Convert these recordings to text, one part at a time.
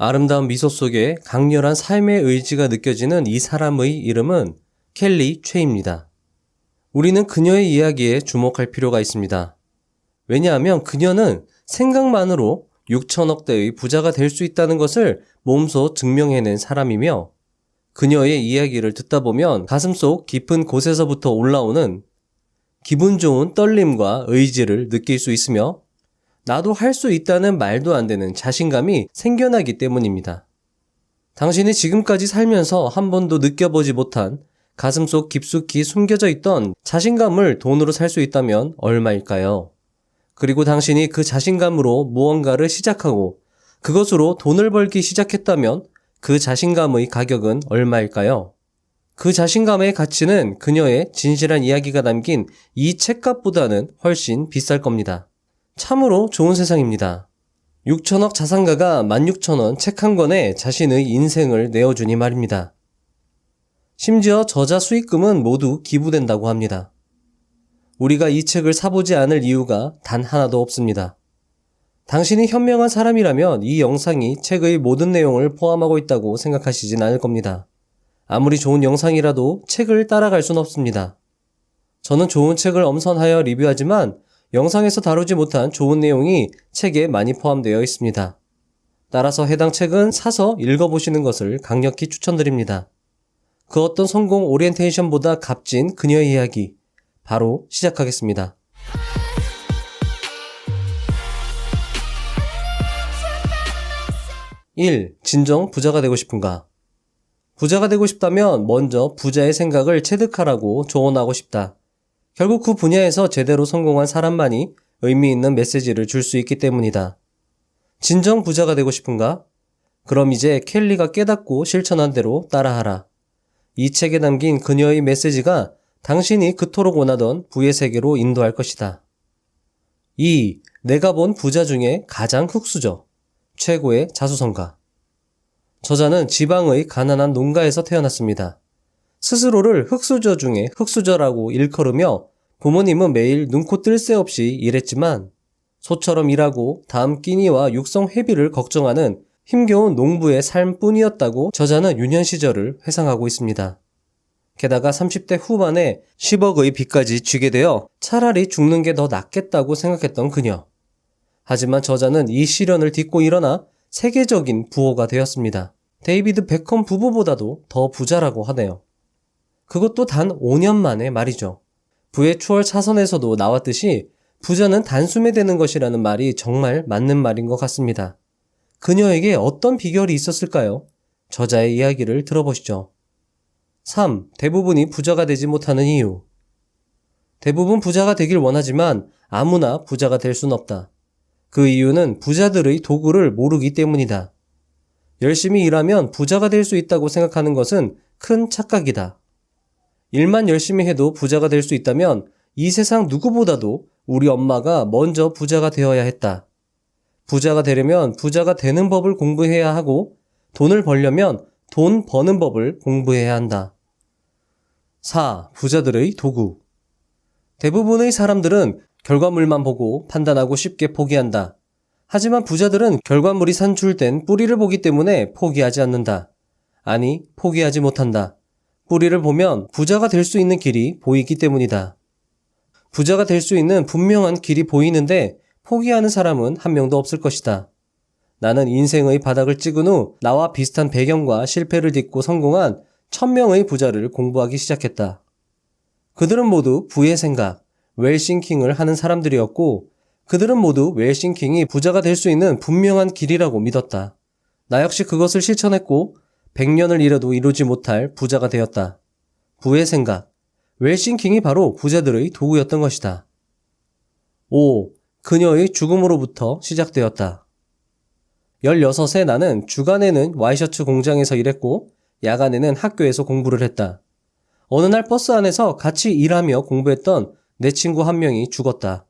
아름다운 미소 속에 강렬한 삶의 의지가 느껴지는 이 사람의 이름은 켈리 최입니다. 우리는 그녀의 이야기에 주목할 필요가 있습니다. 왜냐하면 그녀는 생각만으로 6천억 대의 부자가 될 수 있다는 것을 몸소 증명해낸 사람이며, 그녀의 이야기를 듣다 보면 가슴속 깊은 곳에서부터 올라오는 기분 좋은 떨림과 의지를 느낄 수 있으며, 나도 할 수 있다는 말도 안 되는 자신감이 생겨나기 때문입니다. 당신이 지금까지 살면서 한 번도 느껴보지 못한 가슴속 깊숙이 숨겨져 있던 자신감을 돈으로 살 수 있다면 얼마일까요? 그리고 당신이 그 자신감으로 무언가를 시작하고 그것으로 돈을 벌기 시작했다면 그 자신감의 가격은 얼마일까요? 그 자신감의 가치는 그녀의 진실한 이야기가 담긴 이 책값보다는 훨씬 비쌀 겁니다. 참으로 좋은 세상입니다. 6천억 자산가가 16,000원 책 한 권에 자신의 인생을 내어주니 말입니다. 심지어 저자 수익금은 모두 기부된다고 합니다. 우리가 이 책을 사보지 않을 이유가 단 하나도 없습니다. 당신이 현명한 사람이라면 이 영상이 책의 모든 내용을 포함하고 있다고 생각하시진 않을 겁니다. 아무리 좋은 영상이라도 책을 따라갈 순 없습니다. 저는 좋은 책을 엄선하여 리뷰하지만 영상에서 다루지 못한 좋은 내용이 책에 많이 포함되어 있습니다. 따라서 해당 책은 사서 읽어보시는 것을 강력히 추천드립니다. 그 어떤 성공 오리엔테이션보다 값진 그녀의 이야기, 바로 시작하겠습니다. 1. 진정 부자가 되고 싶은가? 부자가 되고 싶다면 먼저 부자의 생각을 체득하라고 조언하고 싶다. 결국 그 분야에서 제대로 성공한 사람만이 의미 있는 메시지를 줄 수 있기 때문이다. 진정 부자가 되고 싶은가? 그럼 이제 켈리가 깨닫고 실천한 대로 따라하라. 이 책에 담긴 그녀의 메시지가 당신이 그토록 원하던 부의 세계로 인도할 것이다. 2. 내가 본 부자 중에 가장 흙수저, 최고의 자수성가. 저자는 지방의 가난한 농가에서 태어났습니다. 스스로를 흙수저 중에 흙수저라고 일컬으며 부모님은 매일 눈코 뜰 새 없이 일했지만 소처럼 일하고 다음 끼니와 육성 회비를 걱정하는 힘겨운 농부의 삶뿐이었다고 저자는 유년 시절을 회상하고 있습니다. 게다가 30대 후반에 10억의 빚까지 쥐게 되어 차라리 죽는 게 더 낫겠다고 생각했던 그녀. 하지만 저자는 이 시련을 딛고 일어나 세계적인 부호가 되었습니다. 데이비드 베컴 부부보다도 더 부자라고 하네요. 그것도 단 5년 만에 말이죠. 부의 추월 차선에서도 나왔듯이 부자는 단숨에 되는 것이라는 말이 정말 맞는 말인 것 같습니다. 그녀에게 어떤 비결이 있었을까요? 저자의 이야기를 들어보시죠. 3. 대부분이 부자가 되지 못하는 이유. 대부분 부자가 되길 원하지만 아무나 부자가 될 순 없다. 그 이유는 부자들의 도구를 모르기 때문이다. 열심히 일하면 부자가 될 수 있다고 생각하는 것은 큰 착각이다. 일만 열심히 해도 부자가 될 수 있다면 이 세상 누구보다도 우리 엄마가 먼저 부자가 되어야 했다. 부자가 되려면 부자가 되는 법을 공부해야 하고 돈을 벌려면 돈 버는 법을 공부해야 한다. 4. 부자들의 도구. 대부분의 사람들은 결과물만 보고 판단하고 쉽게 포기한다. 하지만 부자들은 결과물이 산출된 뿌리를 보기 때문에 포기하지 않는다. 아니, 포기하지 못한다. 뿌리를 보면 부자가 될 수 있는 길이 보이기 때문이다. 부자가 될 수 있는 분명한 길이 보이는데 포기하는 사람은 한 명도 없을 것이다. 나는 인생의 바닥을 찍은 후 나와 비슷한 배경과 실패를 딛고 성공한 1000명의 부자를 공부하기 시작했다. 그들은 모두 부의 생각, 웰싱킹을 하는 사람들이었고 그들은 모두 웰싱킹이 부자가 될 수 있는 분명한 길이라고 믿었다. 나 역시 그것을 실천했고 100년을 일해도 이루지 못할 부자가 되었다. 부의 생각, 웰싱킹이 바로 부자들의 도구였던 것이다. 5. 그녀의 죽음으로부터 시작되었다. 16세 나는 주간에는 와이셔츠 공장에서 일했고 야간에는 학교에서 공부를 했다. 어느 날 버스 안에서 같이 일하며 공부했던 내 친구 한 명이 죽었다.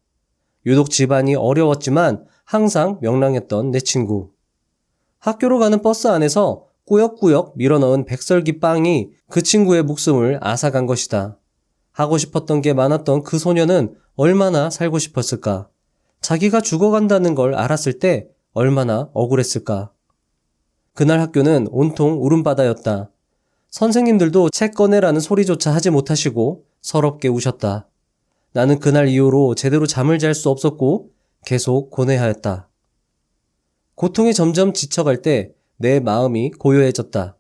유독 집안이 어려웠지만 항상 명랑했던 내 친구. 학교로 가는 버스 안에서 꾸역꾸역 밀어넣은 백설기 빵이 그 친구의 목숨을 앗아간 것이다. 하고 싶었던 게 많았던 그 소녀는 얼마나 살고 싶었을까? 자기가 죽어간다는 걸 알았을 때 얼마나 억울했을까? 그날 학교는 온통 울음바다였다. 선생님들도 책 꺼내라는 소리조차 하지 못하시고 서럽게 우셨다. 나는 그날 이후로 제대로 잠을 잘 수 없었고 계속 고뇌하였다. 고통이 점점 지쳐갈 때 내 마음이 고요해졌다.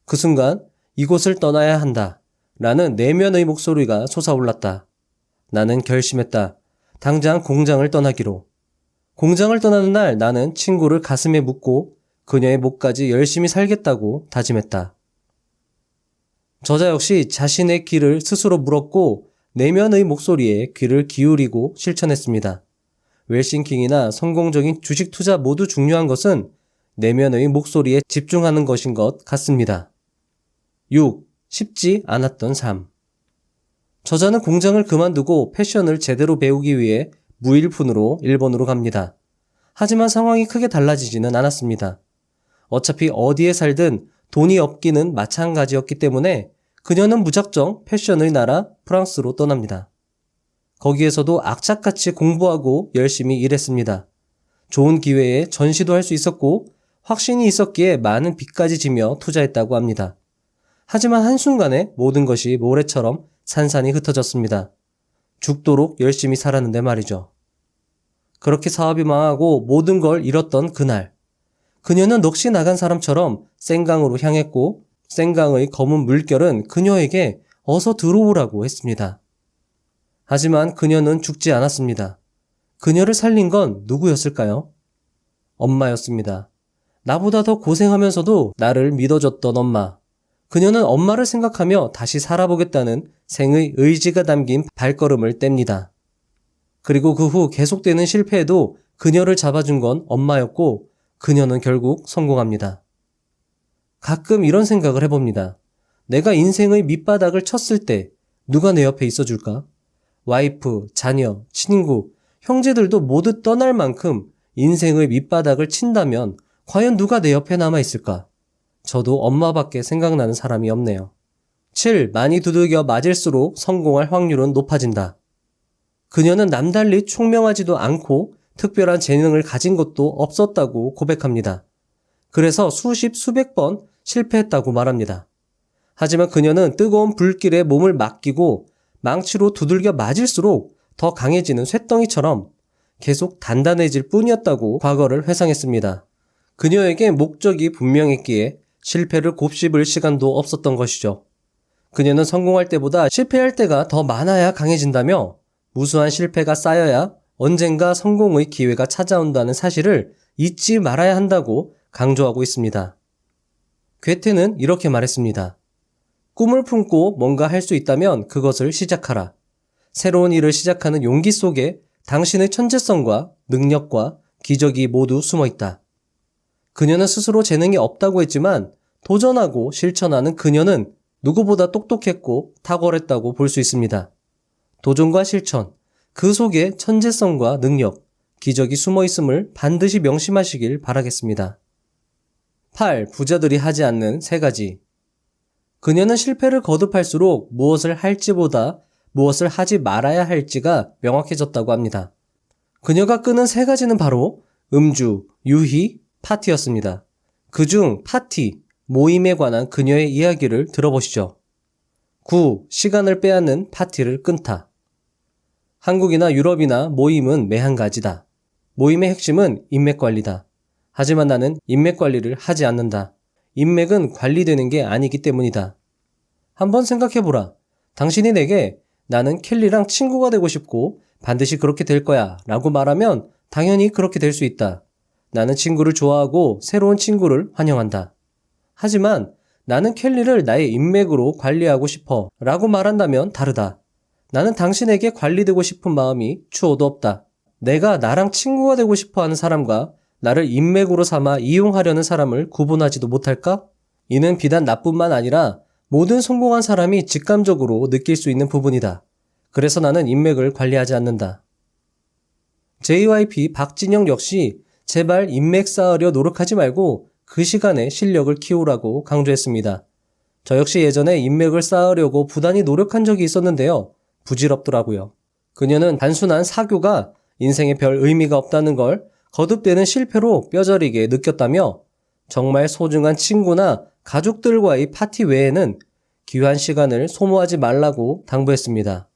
그 순간 이곳을 떠나야 한다. 라는 내면의 목소리가 솟아올랐다. 나는 결심했다. 당장 공장을 떠나기로. 공장을 떠나는 날 나는 친구를 가슴에 묻고 그녀의 목까지 열심히 살겠다고 다짐했다. 저자 역시 자신의 길을 스스로 물었고 내면의 목소리에 귀를 기울이고 실천했습니다. 웰싱킹이나 성공적인 주식 투자 모두 중요한 것은 내면의 목소리에 집중하는 것인 것 같습니다. 6. 쉽지 않았던 삶. 저자는 공장을 그만두고 패션을 제대로 배우기 위해 무일푼으로 일본으로 갑니다. 하지만 상황이 크게 달라지지는 않았습니다. 어차피 어디에 살든 돈이 없기는 마찬가지였기 때문에 그녀는 무작정 패션의 나라 프랑스로 떠납니다. 거기에서도 악착같이 공부하고 열심히 일했습니다. 좋은 기회에 전시도 할 수 있었고 확신이 있었기에 많은 빚까지 지며 투자했다고 합니다. 하지만 한순간에 모든 것이 모래처럼 산산이 흩어졌습니다. 죽도록 열심히 살았는데 말이죠. 그렇게 사업이 망하고 모든 걸 잃었던 그날, 그녀는 넋이 나간 사람처럼 생강으로 향했고 생강의 검은 물결은 그녀에게 어서 들어오라고 했습니다. 하지만 그녀는 죽지 않았습니다. 그녀를 살린 건 누구였을까요? 엄마였습니다. 나보다 더 고생하면서도 나를 믿어줬던 엄마. 그녀는 엄마를 생각하며 다시 살아보겠다는 생의 의지가 담긴 발걸음을 뗍니다. 그리고 그 후 계속되는 실패에도 그녀를 잡아준 건 엄마였고 그녀는 결국 성공합니다. 가끔 이런 생각을 해봅니다. 내가 인생의 밑바닥을 쳤을 때 누가 내 옆에 있어줄까? 와이프, 자녀, 친구, 형제들도 모두 떠날 만큼 인생의 밑바닥을 친다면 과연 누가 내 옆에 남아있을까? 저도 엄마밖에 생각나는 사람이 없네요. 7. 많이 두들겨 맞을수록 성공할 확률은 높아진다. 그녀는 남달리 총명하지도 않고 특별한 재능을 가진 것도 없었다고 고백합니다. 그래서 수십 수백 번 실패했다고 말합니다. 하지만 그녀는 뜨거운 불길에 몸을 맡기고 망치로 두들겨 맞을수록 더 강해지는 쇳덩이처럼 계속 단단해질 뿐이었다고 과거를 회상했습니다. 그녀에게 목적이 분명했기에 실패를 곱씹을 시간도 없었던 것이죠. 그녀는 성공할 때보다 실패할 때가 더 많아야 강해진다며 무수한 실패가 쌓여야 언젠가 성공의 기회가 찾아온다는 사실을 잊지 말아야 한다고 강조하고 있습니다. 괴테는 이렇게 말했습니다. 꿈을 품고 뭔가 할 수 있다면 그것을 시작하라. 새로운 일을 시작하는 용기 속에 당신의 천재성과 능력과 기적이 모두 숨어 있다. 그녀는 스스로 재능이 없다고 했지만 도전하고 실천하는 그녀는 누구보다 똑똑했고 탁월했다고 볼 수 있습니다. 도전과 실천, 그 속에 천재성과 능력, 기적이 숨어 있음을 반드시 명심하시길 바라겠습니다. 8. 부자들이 하지 않는 3가지. 그녀는 실패를 거듭할수록 무엇을 할지보다 무엇을 하지 말아야 할지가 명확해졌다고 합니다. 그녀가 끄는 3가지는 바로 음주, 유희, 파티였습니다. 그중 파티, 모임에 관한 그녀의 이야기를 들어보시죠. 9. 시간을 빼앗는 파티를 끊다. 한국이나 유럽이나 모임은 매한 가지다. 모임의 핵심은 인맥 관리다. 하지만 나는 인맥 관리를 하지 않는다. 인맥은 관리되는 게 아니기 때문이다. 한번 생각해보라. 당신이 내게 나는 켈리랑 친구가 되고 싶고 반드시 그렇게 될 거야 라고 말하면 당연히 그렇게 될 수 있다. 나는 친구를 좋아하고 새로운 친구를 환영한다. 하지만 나는 켈리를 나의 인맥으로 관리하고 싶어 라고 말한다면 다르다. 나는 당신에게 관리되고 싶은 마음이 추호도 없다. 내가 나랑 친구가 되고 싶어 하는 사람과 나를 인맥으로 삼아 이용하려는 사람을 구분하지도 못할까? 이는 비단 나뿐만 아니라 모든 성공한 사람이 직감적으로 느낄 수 있는 부분이다. 그래서 나는 인맥을 관리하지 않는다. JYP 박진영 역시 제발 인맥 쌓으려 노력하지 말고 그 시간에 실력을 키우라고 강조했습니다. 저 역시 예전에 인맥을 쌓으려고 부단히 노력한 적이 있었는데요. 부질없더라고요. 그녀는 단순한 사교가 인생에 별 의미가 없다는 걸 거듭되는 실패로 뼈저리게 느꼈다며 정말 소중한 친구나 가족들과의 파티 외에는 귀한 시간을 소모하지 말라고 당부했습니다.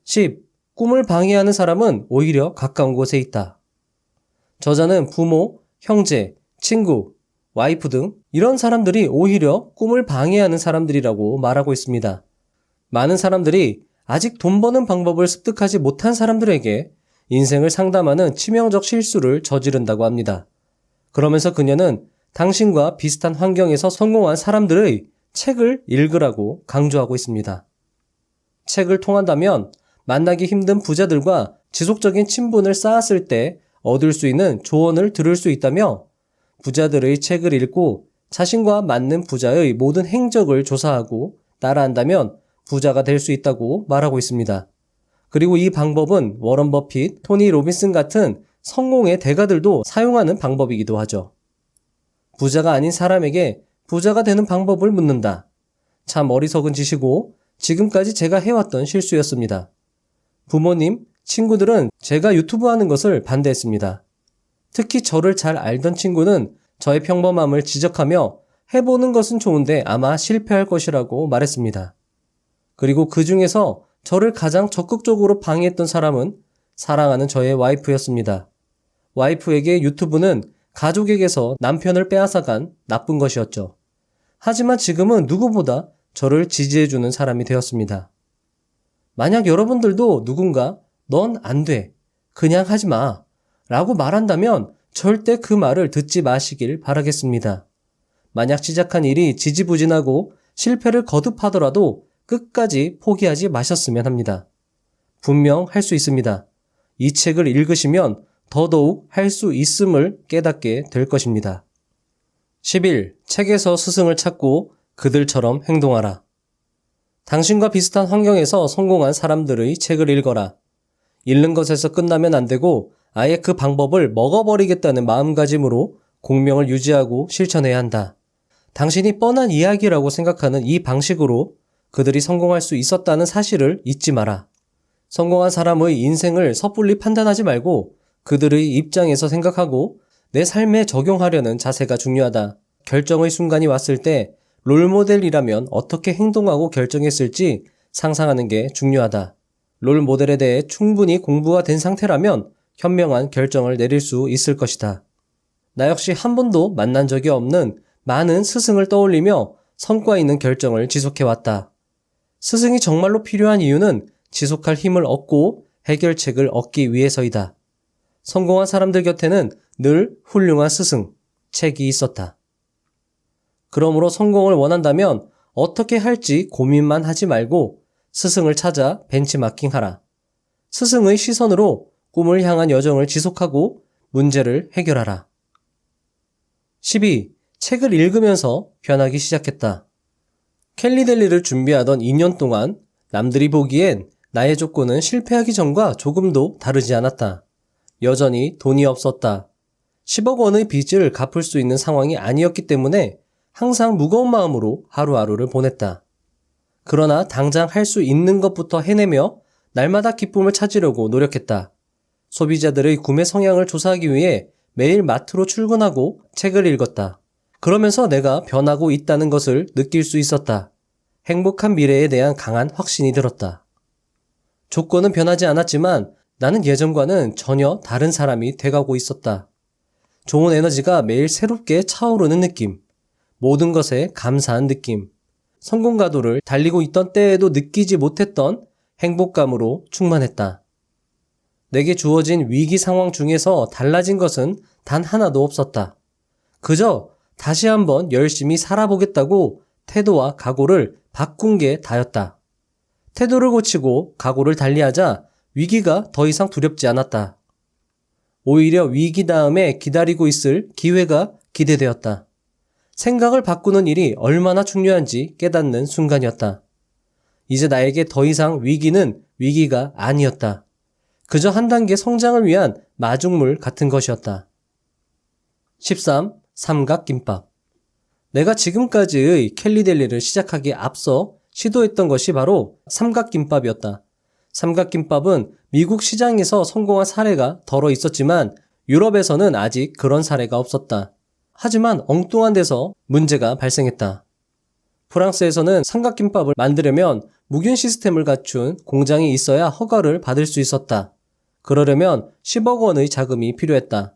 10. 꿈을 방해하는 사람은 오히려 가까운 곳에 있다. 저자는 부모, 형제, 친구, 와이프 등 이런 사람들이 오히려 꿈을 방해하는 사람들이라고 말하고 있습니다. 많은 사람들이 아직 돈 버는 방법을 습득하지 못한 사람들에게 인생을 상담하는 치명적 실수를 저지른다고 합니다. 그러면서 그녀는 당신과 비슷한 환경에서 성공한 사람들의 책을 읽으라고 강조하고 있습니다. 책을 통한다면 만나기 힘든 부자들과 지속적인 친분을 쌓았을 때 얻을 수 있는 조언을 들을 수 있다며 부자들의 책을 읽고 자신과 맞는 부자의 모든 행적을 조사하고 따라한다면 부자가 될 수 있다고 말하고 있습니다. 그리고 이 방법은 워런 버핏, 토니 로빈슨 같은 성공의 대가들도 사용하는 방법이기도 하죠. 부자가 아닌 사람에게 부자가 되는 방법을 묻는다. 참 어리석은 짓이고 지금까지 제가 해왔던 실수였습니다. 부모님, 친구들은 제가 유튜브 하는 것을 반대했습니다. 특히 저를 잘 알던 친구는 저의 평범함을 지적하며 해보는 것은 좋은데 아마 실패할 것이라고 말했습니다. 그리고 그 중에서 저를 가장 적극적으로 방해했던 사람은 사랑하는 저의 와이프였습니다. 와이프에게 유튜브는 가족에게서 남편을 빼앗아간 나쁜 것이었죠. 하지만 지금은 누구보다 저를 지지해주는 사람이 되었습니다. 만약 여러분들도 누군가 넌 안 돼, 그냥 하지 마 라고 말한다면 절대 그 말을 듣지 마시길 바라겠습니다. 만약 시작한 일이 지지부진하고 실패를 거듭하더라도 끝까지 포기하지 마셨으면 합니다. 분명 할 수 있습니다. 이 책을 읽으시면 더더욱 할 수 있음을 깨닫게 될 것입니다. 11. 책에서 스승을 찾고 그들처럼 행동하라. 당신과 비슷한 환경에서 성공한 사람들의 책을 읽어라. 읽는 것에서 끝나면 안 되고 아예 그 방법을 먹어버리겠다는 마음가짐으로 공명을 유지하고 실천해야 한다. 당신이 뻔한 이야기라고 생각하는 이 방식으로 그들이 성공할 수 있었다는 사실을 잊지 마라. 성공한 사람의 인생을 섣불리 판단하지 말고 그들의 입장에서 생각하고 내 삶에 적용하려는 자세가 중요하다. 결정의 순간이 왔을 때 롤모델이라면 어떻게 행동하고 결정했을지 상상하는 게 중요하다. 롤모델에 대해 충분히 공부가 된 상태라면 현명한 결정을 내릴 수 있을 것이다. 나 역시 한 번도 만난 적이 없는 많은 스승을 떠올리며 성과 있는 결정을 지속해왔다. 스승이 정말로 필요한 이유는 지속할 힘을 얻고 해결책을 얻기 위해서이다. 성공한 사람들 곁에는 늘 훌륭한 스승, 책이 있었다. 그러므로 성공을 원한다면 어떻게 할지 고민만 하지 말고 스승을 찾아 벤치마킹하라. 스승의 시선으로 꿈을 향한 여정을 지속하고 문제를 해결하라. 12. 책을 읽으면서 변하기 시작했다. 캘리델리를 준비하던 2년 동안 남들이 보기엔 나의 조건은 실패하기 전과 조금도 다르지 않았다. 여전히 돈이 없었다. 10억 원의 빚을 갚을 수 있는 상황이 아니었기 때문에 항상 무거운 마음으로 하루하루를 보냈다. 그러나 당장 할 수 있는 것부터 해내며 날마다 기쁨을 찾으려고 노력했다. 소비자들의 구매 성향을 조사하기 위해 매일 마트로 출근하고 책을 읽었다. 그러면서 내가 변하고 있다는 것을 느낄 수 있었다. 행복한 미래에 대한 강한 확신이 들었다. 조건은 변하지 않았지만 나는 예전과는 전혀 다른 사람이 돼가고 있었다. 좋은 에너지가 매일 새롭게 차오르는 느낌. 모든 것에 감사한 느낌. 성공가도를 달리고 있던 때에도 느끼지 못했던 행복감으로 충만했다. 내게 주어진 위기 상황 중에서 달라진 것은 단 하나도 없었다. 그저 다시 한번 열심히 살아보겠다고 태도와 각오를 바꾼 게 다였다. 태도를 고치고 각오를 달리하자 위기가 더 이상 두렵지 않았다. 오히려 위기 다음에 기다리고 있을 기회가 기대되었다. 생각을 바꾸는 일이 얼마나 중요한지 깨닫는 순간이었다. 이제 나에게 더 이상 위기는 위기가 아니었다. 그저 한 단계 성장을 위한 마중물 같은 것이었다. 13. 삼각김밥. 내가 지금까지의 캘리델리를 시작하기에 앞서 시도했던 것이 바로 삼각김밥이었다. 삼각김밥은 미국 시장에서 성공한 사례가 덜어 있었지만 유럽에서는 아직 그런 사례가 없었다. 하지만 엉뚱한 데서 문제가 발생했다. 프랑스에서는 삼각김밥을 만들려면 무균 시스템을 갖춘 공장이 있어야 허가를 받을 수 있었다. 그러려면 10억 원의 자금이 필요했다.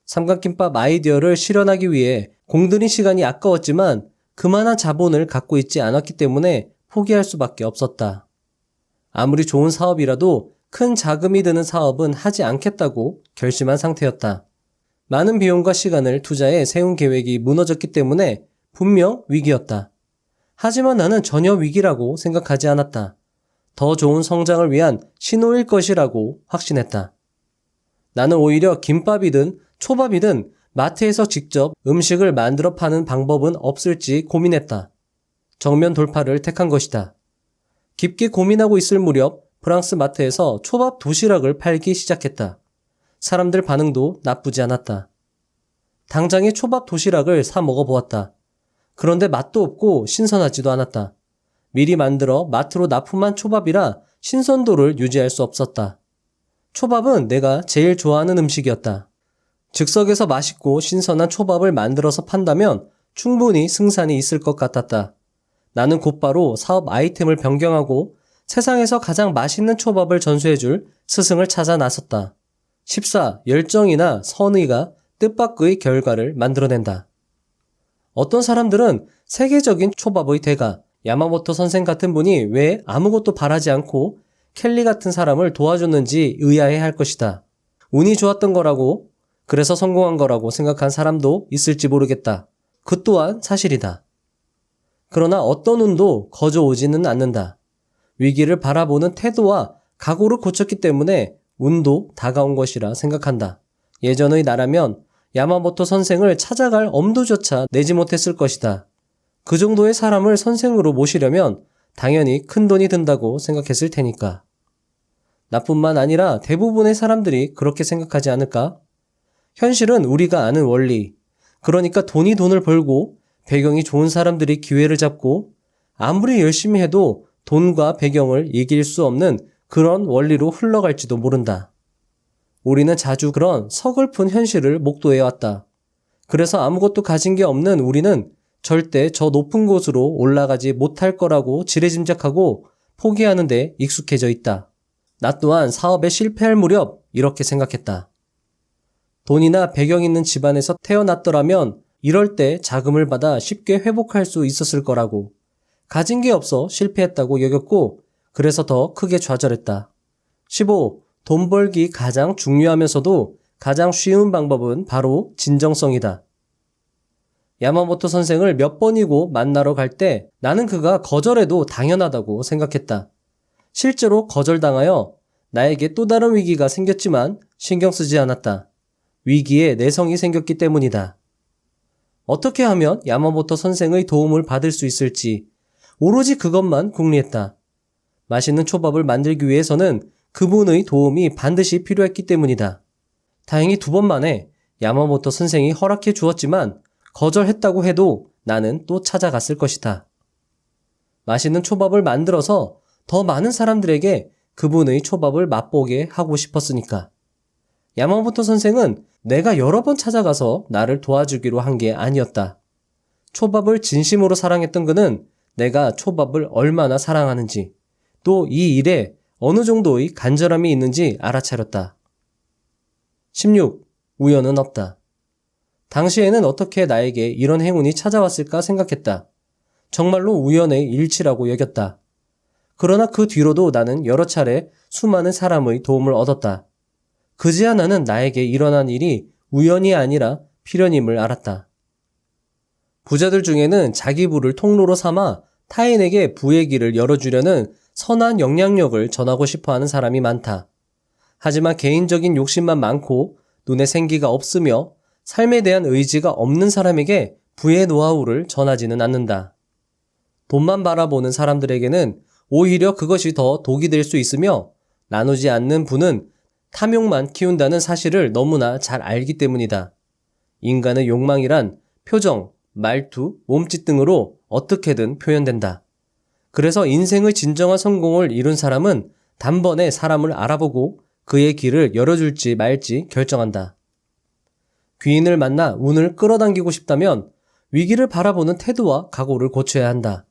삼각김밥 아이디어를 실현하기 위해 공들인 시간이 아까웠지만 그만한 자본을 갖고 있지 않았기 때문에 포기할 수밖에 없었다. 아무리 좋은 사업이라도 큰 자금이 드는 사업은 하지 않겠다고 결심한 상태였다. 많은 비용과 시간을 투자해 세운 계획이 무너졌기 때문에 분명 위기였다. 하지만 나는 전혀 위기라고 생각하지 않았다. 더 좋은 성장을 위한 신호일 것이라고 확신했다. 나는 오히려 김밥이든 초밥이든 마트에서 직접 음식을 만들어 파는 방법은 없을지 고민했다. 정면 돌파를 택한 것이다. 깊게 고민하고 있을 무렵 프랑스 마트에서 초밥 도시락을 팔기 시작했다. 사람들 반응도 나쁘지 않았다. 당장에 초밥 도시락을 사 먹어보았다. 그런데 맛도 없고 신선하지도 않았다. 미리 만들어 마트로 납품한 초밥이라 신선도를 유지할 수 없었다. 초밥은 내가 제일 좋아하는 음식이었다. 즉석에서 맛있고 신선한 초밥을 만들어서 판다면 충분히 승산이 있을 것 같았다. 나는 곧바로 사업 아이템을 변경하고 세상에서 가장 맛있는 초밥을 전수해줄 스승을 찾아 나섰다. 십사, 열정이나 선의가 뜻밖의 결과를 만들어낸다. 어떤 사람들은 세계적인 초밥의 대가, 야마모토 선생 같은 분이 왜 아무것도 바라지 않고 켈리 같은 사람을 도와줬는지 의아해할 것이다. 운이 좋았던 거라고, 그래서 성공한 거라고 생각한 사람도 있을지 모르겠다. 그 또한 사실이다. 그러나 어떤 운도 거저 오지는 않는다. 위기를 바라보는 태도와 각오를 고쳤기 때문에 운도 다가온 것이라 생각한다. 예전의 나라면 야마모토 선생을 찾아갈 엄두조차 내지 못했을 것이다. 그 정도의 사람을 선생으로 모시려면 당연히 큰 돈이 든다고 생각했을 테니까. 나뿐만 아니라 대부분의 사람들이 그렇게 생각하지 않을까? 현실은 우리가 아는 원리, 그러니까 돈을 벌고 배경이 좋은 사람들이 기회를 잡고 아무리 열심히 해도 돈과 배경을 이길 수 없는 그런 원리로 흘러갈지도 모른다. 우리는 자주 그런 서글픈 현실을 목도해왔다. 그래서 아무것도 가진 게 없는 우리는 절대 저 높은 곳으로 올라가지 못할 거라고 지레짐작하고 포기하는 데 익숙해져 있다. 나 또한 사업에 실패할 무렵 이렇게 생각했다. 돈이나 배경 있는 집안에서 태어났더라면 이럴 때 자금을 받아 쉽게 회복할 수 있었을 거라고. 가진 게 없어 실패했다고 여겼고 그래서 더 크게 좌절했다. 15. 돈 벌기 가장 중요하면서도 가장 쉬운 방법은 바로 진정성이다. 야마모토 선생을 몇 번이고 만나러 갈 때 나는 그가 거절해도 당연하다고 생각했다. 실제로 거절당하여 나에게 또 다른 위기가 생겼지만 신경 쓰지 않았다. 위기에 내성이 생겼기 때문이다. 어떻게 하면 야마모토 선생의 도움을 받을 수 있을지 오로지 그것만 궁리했다. 맛있는 초밥을 만들기 위해서는 그분의 도움이 반드시 필요했기 때문이다. 다행히 2번 만에 야마모토 선생이 허락해 주었지만 거절했다고 해도 나는 또 찾아갔을 것이다. 맛있는 초밥을 만들어서 더 많은 사람들에게 그분의 초밥을 맛보게 하고 싶었으니까. 야마모토 선생은 내가 여러 번 찾아가서 나를 도와주기로 한 게 아니었다. 초밥을 진심으로 사랑했던 그는 내가 초밥을 얼마나 사랑하는지, 또 이 일에 어느 정도의 간절함이 있는지 알아차렸다. 16. 우연은 없다. 당시에는 어떻게 나에게 이런 행운이 찾아왔을까 생각했다. 정말로 우연의 일치라고 여겼다. 그러나 그 뒤로도 나는 여러 차례 수많은 사람의 도움을 얻었다. 그제야 나는 나에게 일어난 일이 우연이 아니라 필연임을 알았다. 부자들 중에는 자기 부를 통로로 삼아 타인에게 부의 길을 열어주려는 선한 영향력을 전하고 싶어하는 사람이 많다. 하지만 개인적인 욕심만 많고 눈에 생기가 없으며 삶에 대한 의지가 없는 사람에게 부의 노하우를 전하지는 않는다. 돈만 바라보는 사람들에게는 오히려 그것이 더 독이 될 수 있으며 나누지 않는 부는 탐욕만 키운다는 사실을 너무나 잘 알기 때문이다. 인간의 욕망이란 표정, 말투, 몸짓 등으로 어떻게든 표현된다. 그래서 인생의 진정한 성공을 이룬 사람은 단번에 사람을 알아보고 그의 길을 열어줄지 말지 결정한다. 귀인을 만나 운을 끌어당기고 싶다면 위기를 바라보는 태도와 각오를 고쳐야 한다.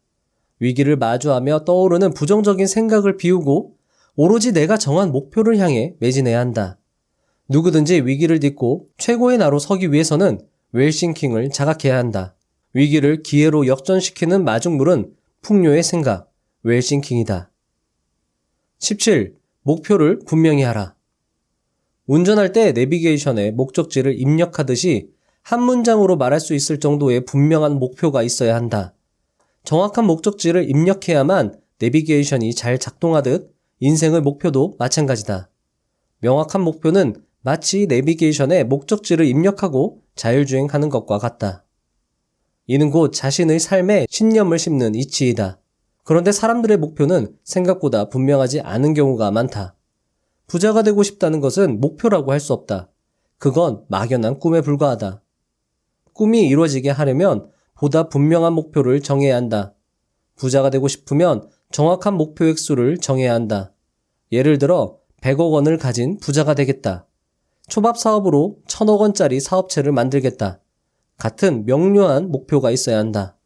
위기를 마주하며 떠오르는 부정적인 생각을 비우고 오로지 내가 정한 목표를 향해 매진해야 한다. 누구든지 위기를 딛고 최고의 나로 서기 위해서는 웰싱킹을 자각해야 한다. 위기를 기회로 역전시키는 마중물은 풍요의 생각, 웰싱킹이다. 17. 목표를 분명히 하라. 운전할 때 내비게이션에 목적지를 입력하듯이 한 문장으로 말할 수 있을 정도의 분명한 목표가 있어야 한다. 정확한 목적지를 입력해야만 내비게이션이 잘 작동하듯 인생의 목표도 마찬가지다. 명확한 목표는 마치 내비게이션에 목적지를 입력하고 자율주행하는 것과 같다. 이는 곧 자신의 삶에 신념을 심는 이치이다. 그런데 사람들의 목표는 생각보다 분명하지 않은 경우가 많다. 부자가 되고 싶다는 것은 목표라고 할 수 없다. 그건 막연한 꿈에 불과하다. 꿈이 이루어지게 하려면 보다 분명한 목표를 정해야 한다. 부자가 되고 싶으면 정확한 목표 액수를 정해야 한다. 예를 들어 100억 원을 가진 부자가 되겠다. 초밥 사업으로 1000억 원짜리 사업체를 만들겠다. 같은 명료한 목표가 있어야 한다.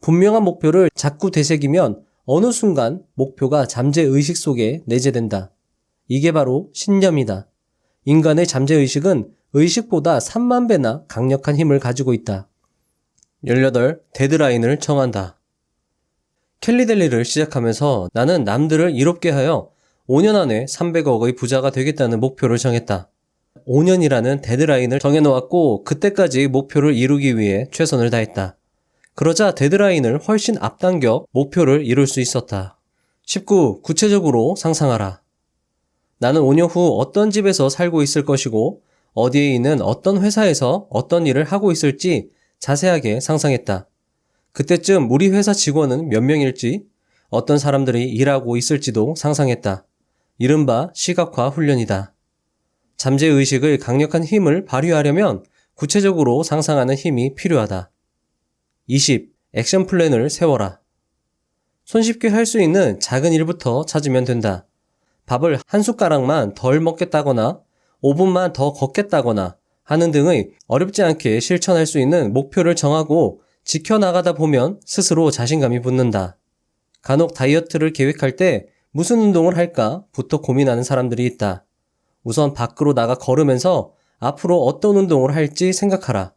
분명한 목표를 자꾸 되새기면 어느 순간 목표가 잠재의식 속에 내재된다. 이게 바로 신념이다. 인간의 잠재의식은 의식보다 3만 배나 강력한 힘을 가지고 있다. 18. 데드라인을 정한다. 캘리델리를 시작하면서 나는 남들을 이롭게 하여 5년 안에 300억의 부자가 되겠다는 목표를 정했다. 5년이라는 데드라인을 정해놓았고 그때까지 목표를 이루기 위해 최선을 다했다. 그러자 데드라인을 훨씬 앞당겨 목표를 이룰 수 있었다. 19. 구체적으로 상상하라. 나는 5년 후 어떤 집에서 살고 있을 것이고 어디에 있는 어떤 회사에서 어떤 일을 하고 있을지 자세하게 상상했다. 그때쯤 우리 회사 직원은 몇 명일지, 어떤 사람들이 일하고 있을지도 상상했다. 이른바 시각화 훈련이다. 잠재의식의 강력한 힘을 발휘하려면 구체적으로 상상하는 힘이 필요하다. 20. 액션 플랜을 세워라. 손쉽게 할 수 있는 작은 일부터 찾으면 된다. 밥을 한 숟가락만 덜 먹겠다거나 5분만 더 걷겠다거나 하는 등의 어렵지 않게 실천할 수 있는 목표를 정하고 지켜나가다 보면 스스로 자신감이 붙는다. 간혹 다이어트를 계획할 때 무슨 운동을 할까부터 고민하는 사람들이 있다. 우선 밖으로 나가 걸으면서 앞으로 어떤 운동을 할지 생각하라.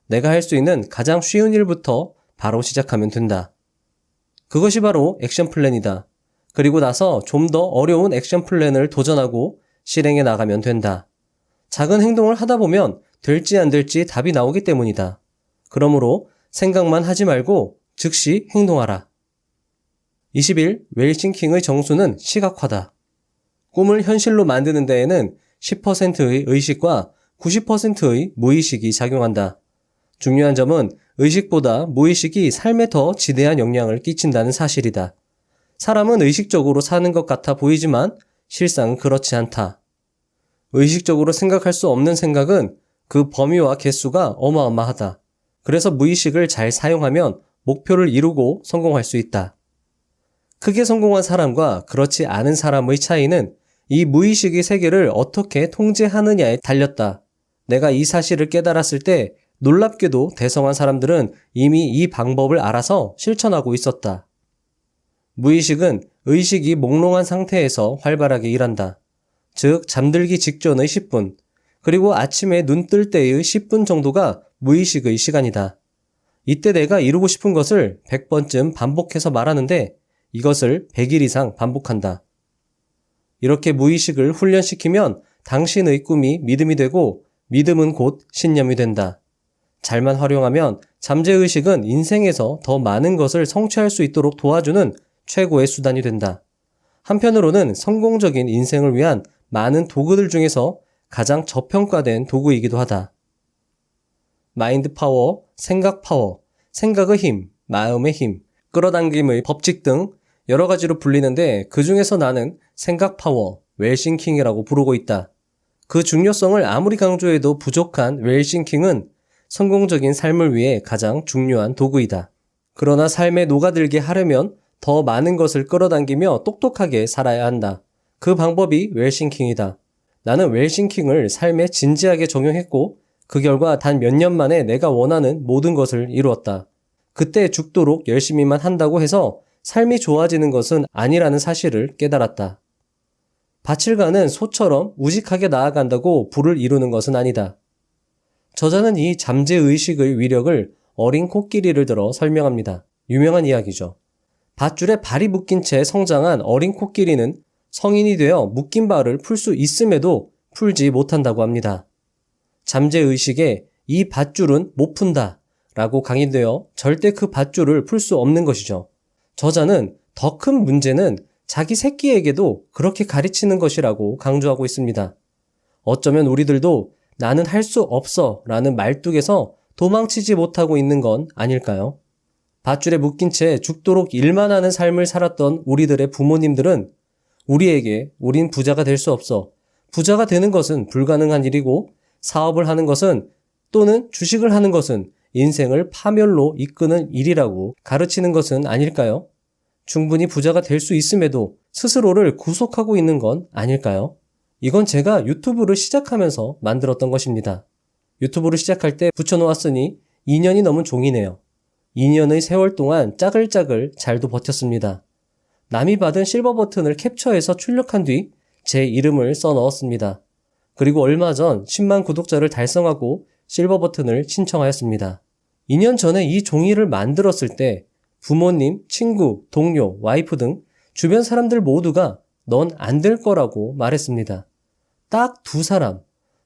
내가 할 수 있는 가장 쉬운 일부터 바로 시작하면 된다. 그것이 바로 액션 플랜이다. 그리고 나서 좀 더 어려운 액션 플랜을 도전하고 실행해 나가면 된다. 작은 행동을 하다 보면 될지 안 될지 답이 나오기 때문이다. 그러므로 생각만 하지 말고 즉시 행동하라. 21. 웰싱킹의 정수는 시각화다. 꿈을 현실로 만드는 데에는 10%의 의식과 90%의 무의식이 작용한다. 중요한 점은 의식보다 무의식이 삶에 더 지대한 영향을 끼친다는 사실이다. 사람은 의식적으로 사는 것 같아 보이지만 실상은 그렇지 않다. 의식적으로 생각할 수 없는 생각은 그 범위와 개수가 어마어마하다. 그래서 무의식을 잘 사용하면 목표를 이루고 성공할 수 있다. 크게 성공한 사람과 그렇지 않은 사람의 차이는 이 무의식의 세계를 어떻게 통제하느냐에 달렸다. 내가 이 사실을 깨달았을 때 놀랍게도 대성한 사람들은 이미 이 방법을 알아서 실천하고 있었다. 무의식은 의식이 몽롱한 상태에서 활발하게 일한다. 즉 잠들기 직전의 10분, 그리고 아침에 눈 뜰 때의 10분 정도가 무의식의 시간이다. 이때 내가 이루고 싶은 것을 100번쯤 반복해서 말하는데 이것을 100일 이상 반복한다. 이렇게 무의식을 훈련시키면 당신의 꿈이 믿음이 되고 믿음은 곧 신념이 된다. 잘만 활용하면 잠재의식은 인생에서 더 많은 것을 성취할 수 있도록 도와주는 최고의 수단이 된다. 한편으로는 성공적인 인생을 위한 많은 도구들 중에서 가장 저평가된 도구이기도 하다. 마인드 파워, 생각 파워, 생각의 힘, 마음의 힘, 끌어당김의 법칙 등 여러 가지로 불리는데 그 중에서 나는 생각 파워, 웰싱킹이라고 부르고 있다. 그 중요성을 아무리 강조해도 부족한 웰싱킹은 성공적인 삶을 위해 가장 중요한 도구이다. 그러나 삶에 녹아들게 하려면 더 많은 것을 끌어당기며 똑똑하게 살아야 한다. 그 방법이 웰싱킹이다. 나는 웰싱킹을 삶에 진지하게 적용했고 그 결과 단 몇 년 만에 내가 원하는 모든 것을 이루었다. 그때 죽도록 열심히만 한다고 해서 삶이 좋아지는 것은 아니라는 사실을 깨달았다. 밭을 가는 소처럼 우직하게 나아간다고 부를 이루는 것은 아니다. 저자는 이 잠재의식의 위력을 어린 코끼리를 들어 설명합니다. 유명한 이야기죠. 밧줄에 발이 묶인 채 성장한 어린 코끼리는 성인이 되어 묶인 발을 풀 수 있음에도 풀지 못한다고 합니다. 잠재의식에 이 밧줄은 못 푼다 라고 강의되어 절대 그 밧줄을 풀 수 없는 것이죠. 저자는 더 큰 문제는 자기 새끼에게도 그렇게 가르치는 것이라고 강조하고 있습니다. 어쩌면 우리들도 나는 할 수 없어 라는 말뚝에서 도망치지 못하고 있는 건 아닐까요? 밧줄에 묶인 채 죽도록 일만 하는 삶을 살았던 우리들의 부모님들은 우리에게 우린 부자가 될 수 없어. 부자가 되는 것은 불가능한 일이고 사업을 하는 것은 또는 주식을 하는 것은 인생을 파멸로 이끄는 일이라고 가르치는 것은 아닐까요? 충분히 부자가 될 수 있음에도 스스로를 구속하고 있는 건 아닐까요? 이건 제가 유튜브를 시작하면서 만들었던 것입니다. 유튜브를 시작할 때 붙여놓았으니 2년이 넘은 종이네요. 2년의 세월 동안 짜글짜글 잘도 버텼습니다. 남이 받은 실버 버튼을 캡처해서 출력한 뒤 제 이름을 써 넣었습니다. 그리고 얼마 전 10만 구독자를 달성하고 실버 버튼을 신청하였습니다. 2년 전에 이 종이를 만들었을 때 부모님, 친구, 동료, 와이프 등 주변 사람들 모두가 넌 안 될 거라고 말했습니다. 딱 2사람,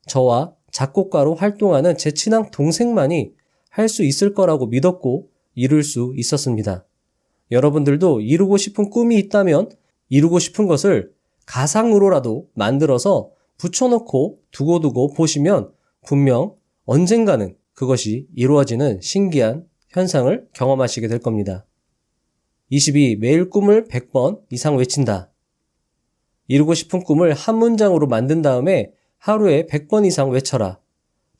저와 작곡가로 활동하는 제 친한 동생만이 할 수 있을 거라고 믿었고 이룰 수 있었습니다. 여러분들도 이루고 싶은 꿈이 있다면 이루고 싶은 것을 가상으로라도 만들어서 붙여놓고 두고두고 보시면 분명 언젠가는 그것이 이루어지는 신기한 현상을 경험하시게 될 겁니다. 22. 매일 꿈을 100번 이상 외친다. 이루고 싶은 꿈을 한 문장으로 만든 다음에 하루에 100번 이상 외쳐라.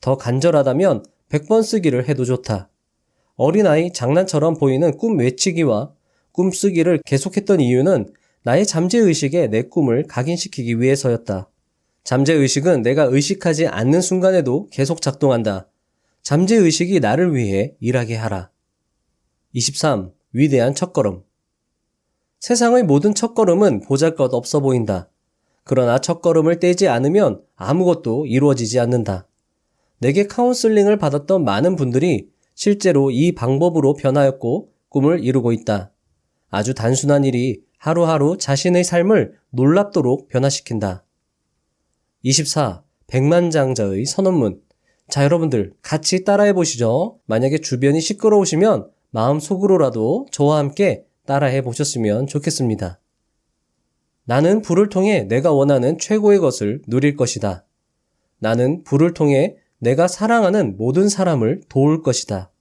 더 간절하다면 100번 쓰기를 해도 좋다. 어린아이 장난처럼 보이는 꿈 외치기와 꿈 쓰기를 계속했던 이유는 나의 잠재의식에 내 꿈을 각인시키기 위해서였다. 잠재의식은 내가 의식하지 않는 순간에도 계속 작동한다. 잠재의식이 나를 위해 일하게 하라. 23. 위대한 첫걸음. 세상의 모든 첫걸음은 보잘것없어 보인다. 그러나 첫걸음을 떼지 않으면 아무것도 이루어지지 않는다. 내게 카운슬링을 받았던 많은 분들이 실제로 이 방법으로 변하였고 꿈을 이루고 있다. 아주 단순한 일이 하루하루 자신의 삶을 놀랍도록 변화시킨다. 24. 백만장자의 선언문. 자, 여러분들 같이 따라해 보시죠. 만약에 주변이 시끄러우시면 마음속으로라도 저와 함께 따라해 보셨으면 좋겠습니다. 나는 불을 통해 내가 원하는 최고의 것을 누릴 것이다. 나는 불을 통해 내가 사랑하는 모든 사람을 도울 것이다.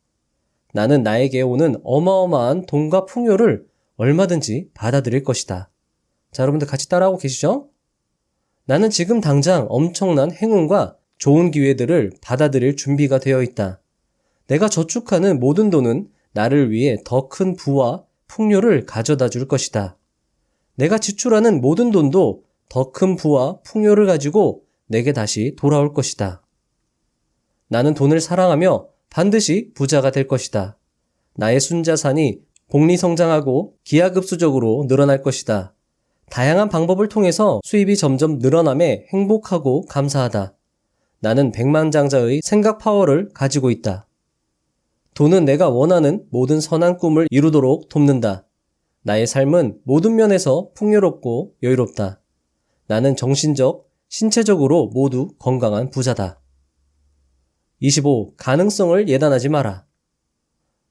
나는 나에게 오는 어마어마한 돈과 풍요를 얼마든지 받아들일 것이다. 자, 여러분들 같이 따라하고 계시죠? 나는 지금 당장 엄청난 행운과 좋은 기회들을 받아들일 준비가 되어 있다. 내가 저축하는 모든 돈은 나를 위해 더 큰 부와 풍요를 가져다 줄 것이다. 내가 지출하는 모든 돈도 더 큰 부와 풍요를 가지고 내게 다시 돌아올 것이다. 나는 돈을 사랑하며 반드시 부자가 될 것이다. 나의 순자산이 복리성장하고 기하급수적으로 늘어날 것이다. 다양한 방법을 통해서 수입이 점점 늘어남에 행복하고 감사하다. 나는 백만장자의 생각 파워를 가지고 있다. 돈은 내가 원하는 모든 선한 꿈을 이루도록 돕는다. 나의 삶은 모든 면에서 풍요롭고 여유롭다. 나는 정신적, 신체적으로 모두 건강한 부자다. 25. 가능성을 예단하지 마라.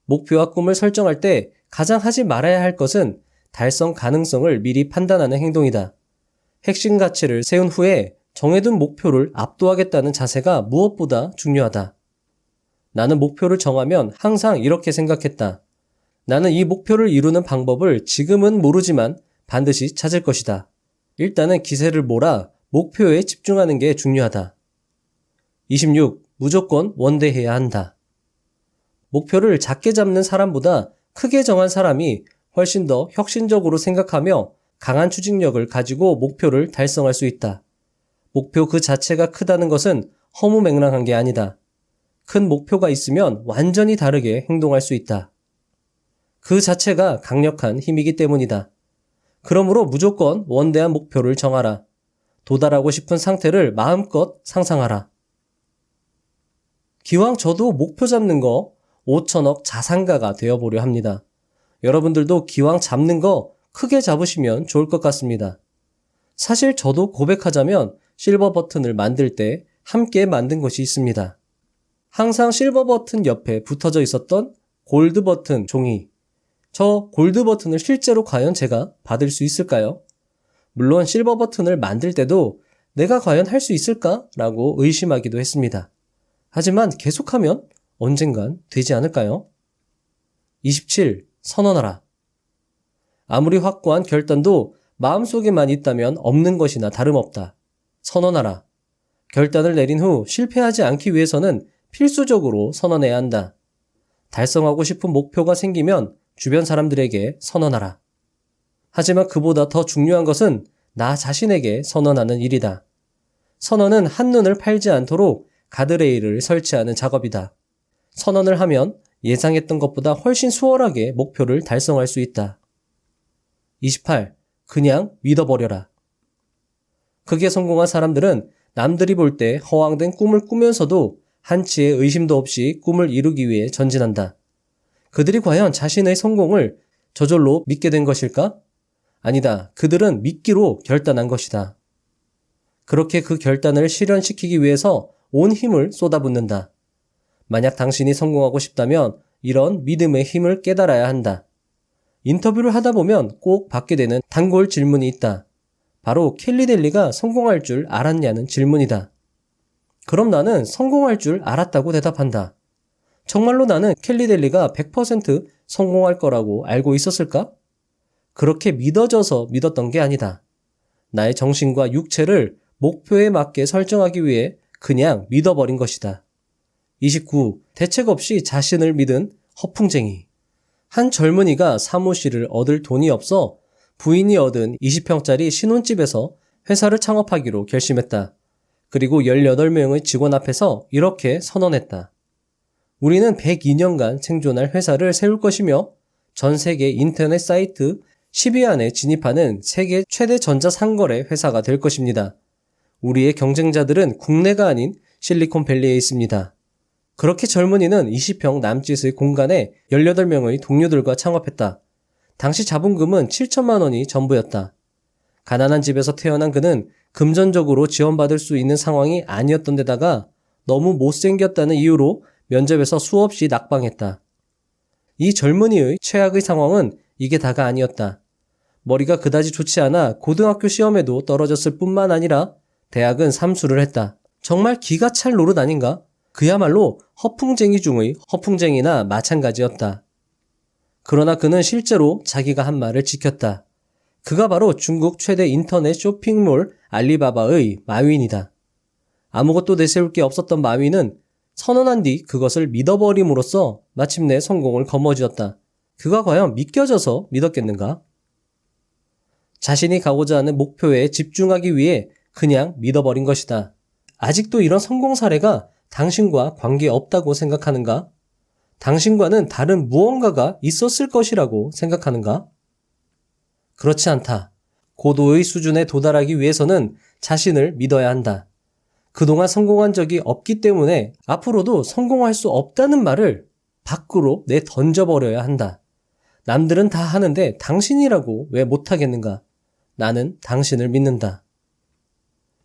목표와 꿈을 설정할 때 가장 하지 말아야 할 것은 달성 가능성을 미리 판단하는 행동이다. 핵심 가치를 세운 후에 정해둔 목표를 압도하겠다는 자세가 무엇보다 중요하다. 나는 목표를 정하면 항상 이렇게 생각했다. 나는 이 목표를 이루는 방법을 지금은 모르지만 반드시 찾을 것이다. 일단은 기세를 몰아 목표에 집중하는 게 중요하다. 26. 무조건 원대해야 한다. 목표를 작게 잡는 사람보다 크게 정한 사람이 훨씬 더 혁신적으로 생각하며 강한 추진력을 가지고 목표를 달성할 수 있다. 목표 그 자체가 크다는 것은 허무맹랑한 게 아니다. 큰 목표가 있으면 완전히 다르게 행동할 수 있다. 그 자체가 강력한 힘이기 때문이다. 그러므로 무조건 원대한 목표를 정하라. 도달하고 싶은 상태를 마음껏 상상하라. 기왕 저도 목표 잡는 거 5천억 자산가가 되어보려 합니다. 여러분들도 기왕 잡는 거 크게 잡으시면 좋을 것 같습니다. 사실 저도 고백하자면 실버 버튼을 만들 때 함께 만든 것이 있습니다. 항상 실버 버튼 옆에 붙어져 있었던 골드 버튼 종이. 저 골드 버튼을 실제로 과연 제가 받을 수 있을까요? 물론 실버 버튼을 만들 때도 내가 과연 할 수 있을까? 라고 의심하기도 했습니다. 하지만 계속하면 언젠간 되지 않을까요? 27. 선언하라. 아무리 확고한 결단도 마음속에만 있다면 없는 것이나 다름없다. 선언하라. 결단을 내린 후 실패하지 않기 위해서는 필수적으로 선언해야 한다. 달성하고 싶은 목표가 생기면 주변 사람들에게 선언하라. 하지만 그보다 더 중요한 것은 나 자신에게 선언하는 일이다. 선언은 한눈을 팔지 않도록 가드레일을 설치하는 작업이다. 선언을 하면 예상했던 것보다 훨씬 수월하게 목표를 달성할 수 있다. 28. 그냥 믿어버려라. 크게 성공한 사람들은 남들이 볼 때 허황된 꿈을 꾸면서도 한치의 의심도 없이 꿈을 이루기 위해 전진한다. 그들이 과연 자신의 성공을 저절로 믿게 된 것일까? 아니다. 그들은 믿기로 결단한 것이다. 그렇게 그 결단을 실현시키기 위해서 온 힘을 쏟아붓는다. 만약 당신이 성공하고 싶다면 이런 믿음의 힘을 깨달아야 한다. 인터뷰를 하다 보면 꼭 받게 되는 단골 질문이 있다. 바로 켈리 델리가 성공할 줄 알았냐는 질문이다. 그럼 나는 성공할 줄 알았다고 대답한다. 정말로 나는 켈리 델리가 100% 성공할 거라고 알고 있었을까? 그렇게 믿어져서 믿었던 게 아니다. 나의 정신과 육체를 목표에 맞게 설정하기 위해 그냥 믿어버린 것이다. 29. 대책 없이 자신을 믿은 허풍쟁이. 한 젊은이가 사무실을 얻을 돈이 없어 부인이 얻은 20평짜리 신혼집에서 회사를 창업하기로 결심했다. 그리고 18명의 직원 앞에서 이렇게 선언했다. 우리는 102년간 생존할 회사를 세울 것이며 전 세계 인터넷 사이트 10위 안에 진입하는 세계 최대 전자상거래 회사가 될 것입니다. 우리의 경쟁자들은 국내가 아닌 실리콘밸리에 있습니다. 그렇게 젊은이는 20평 남짓의 공간에 18명의 동료들과 창업했다. 당시 자본금은 7천만 원이 전부였다. 가난한 집에서 태어난 그는 금전적으로 지원받을 수 있는 상황이 아니었던 데다가 너무 못생겼다는 이유로 면접에서 수없이 낙방했다. 이 젊은이의 최악의 상황은 이게 다가 아니었다. 머리가 그다지 좋지 않아 고등학교 시험에도 떨어졌을 뿐만 아니라 대학은 삼수를 했다. 정말 기가 찰 노릇 아닌가? 그야말로 허풍쟁이 중의 허풍쟁이나 마찬가지였다. 그러나 그는 실제로 자기가 한 말을 지켰다. 그가 바로 중국 최대 인터넷 쇼핑몰 알리바바의 마윈이다. 아무것도 내세울 게 없었던 마윈은 선언한 뒤 그것을 믿어버림으로써 마침내 성공을 거머쥐었다. 그가 과연 믿겨져서 믿었겠는가? 자신이 가고자 하는 목표에 집중하기 위해 그냥 믿어버린 것이다. 아직도 이런 성공 사례가 당신과 관계없다고 생각하는가? 당신과는 다른 무언가가 있었을 것이라고 생각하는가? 그렇지 않다. 고도의 수준에 도달하기 위해서는 자신을 믿어야 한다. 그동안 성공한 적이 없기 때문에 앞으로도 성공할 수 없다는 말을 밖으로 내던져버려야 한다. 남들은 다 하는데 당신이라고 왜 못하겠는가? 나는 당신을 믿는다.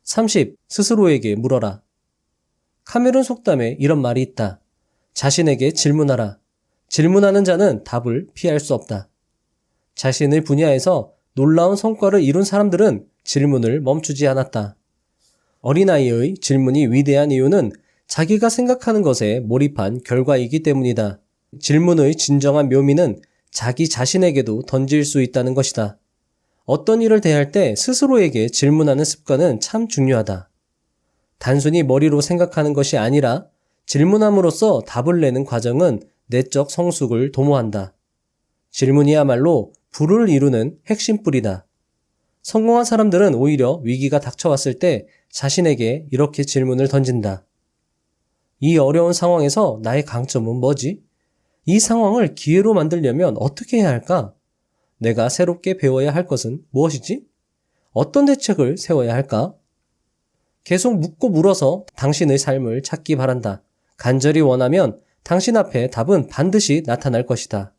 30. 스스로에게 물어라. 카메룬 속담에 이런 말이 있다. 자신에게 질문하라. 질문하는 자는 답을 피할 수 없다. 자신의 분야에서 놀라운 성과를 이룬 사람들은 질문을 멈추지 않았다. 어린아이의 질문이 위대한 이유는 자기가 생각하는 것에 몰입한 결과이기 때문이다. 질문의 진정한 묘미는 자기 자신에게도 던질 수 있다는 것이다. 어떤 일을 대할 때 스스로에게 질문하는 습관은 참 중요하다. 단순히 머리로 생각하는 것이 아니라 질문함으로써 답을 내는 과정은 내적 성숙을 도모한다. 질문이야말로 부를 이루는 핵심 뿌리다. 성공한 사람들은 오히려 위기가 닥쳐왔을 때 자신에게 이렇게 질문을 던진다. 이 어려운 상황에서 나의 강점은 뭐지? 이 상황을 기회로 만들려면 어떻게 해야 할까? 내가 새롭게 배워야 할 것은 무엇이지? 어떤 대책을 세워야 할까? 계속 묻고 물어서 당신의 삶을 찾기 바란다. 간절히 원하면 당신 앞에 답은 반드시 나타날 것이다.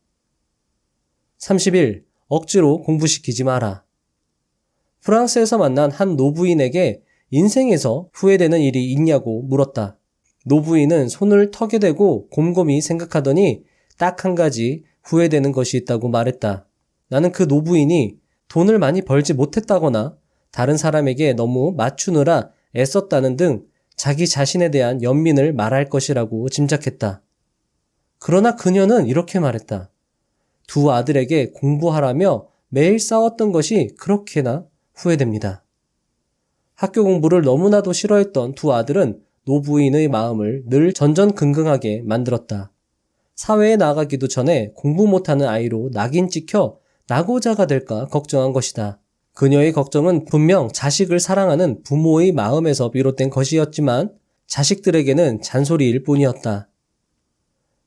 31. 억지로 공부시키지 마라. 프랑스에서 만난 한 노부인에게 인생에서 후회되는 일이 있냐고 물었다. 노부인은 손을 턱에 대고 곰곰이 생각하더니 딱 한 가지 후회되는 것이 있다고 말했다. 나는 그 노부인이 돈을 많이 벌지 못했다거나 다른 사람에게 너무 맞추느라 애썼다는 등 자기 자신에 대한 연민을 말할 것이라고 짐작했다. 그러나 그녀는 이렇게 말했다. 두 아들에게 공부하라며 매일 싸웠던 것이 그렇게나 후회됩니다. 학교 공부를 너무나도 싫어했던 두 아들은 노부인의 마음을 늘 전전긍긍하게 만들었다. 사회에 나가기도 전에 공부 못하는 아이로 낙인 찍혀 낙오자가 될까 걱정한 것이다. 그녀의 걱정은 분명 자식을 사랑하는 부모의 마음에서 비롯된 것이었지만 자식들에게는 잔소리일 뿐이었다.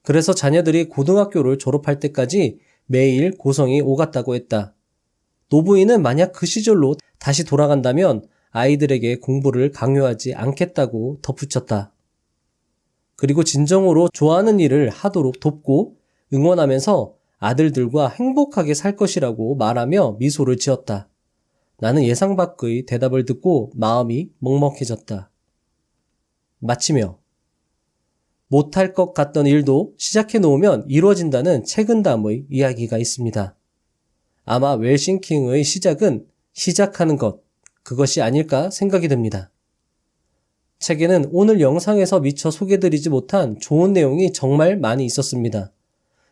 그래서 자녀들이 고등학교를 졸업할 때까지 매일 고성이 오갔다고 했다. 노부인은 만약 그 시절로 다시 돌아간다면 아이들에게 공부를 강요하지 않겠다고 덧붙였다. 그리고 진정으로 좋아하는 일을 하도록 돕고 응원하면서 아들들과 행복하게 살 것이라고 말하며 미소를 지었다. 나는 예상 밖의 대답을 듣고 마음이 먹먹해졌다. 마치며 못할 것 같던 일도 시작해 놓으면 이루어진다는 책은담의 이야기가 있습니다. 아마 웰싱킹의 시작은 시작하는 것, 그것이 아닐까 생각이 듭니다. 책에는 오늘 영상에서 미처 소개드리지 못한 좋은 내용이 정말 많이 있었습니다.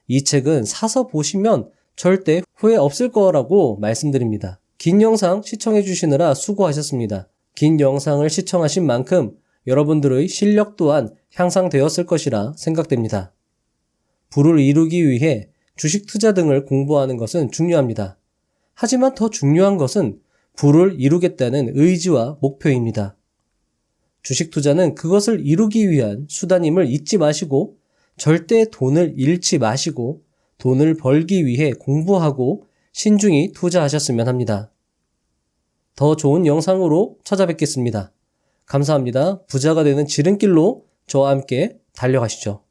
이 책은 사서 보시면 절대 후회 없을 거라고 말씀드립니다. 긴 영상 시청해 주시느라 수고하셨습니다. 긴 영상을 시청하신 만큼 여러분들의 실력 또한 향상되었을 것이라 생각됩니다. 부를 이루기 위해 주식 투자 등을 공부하는 것은 중요합니다. 하지만 더 중요한 것은 부를 이루겠다는 의지와 목표입니다. 주식 투자는 그것을 이루기 위한 수단임을 잊지 마시고 절대 돈을 잃지 마시고 돈을 벌기 위해 공부하고 신중히 투자하셨으면 합니다. 더 좋은 영상으로 찾아뵙겠습니다. 감사합니다. 부자가 되는 지름길로 저와 함께 달려가시죠.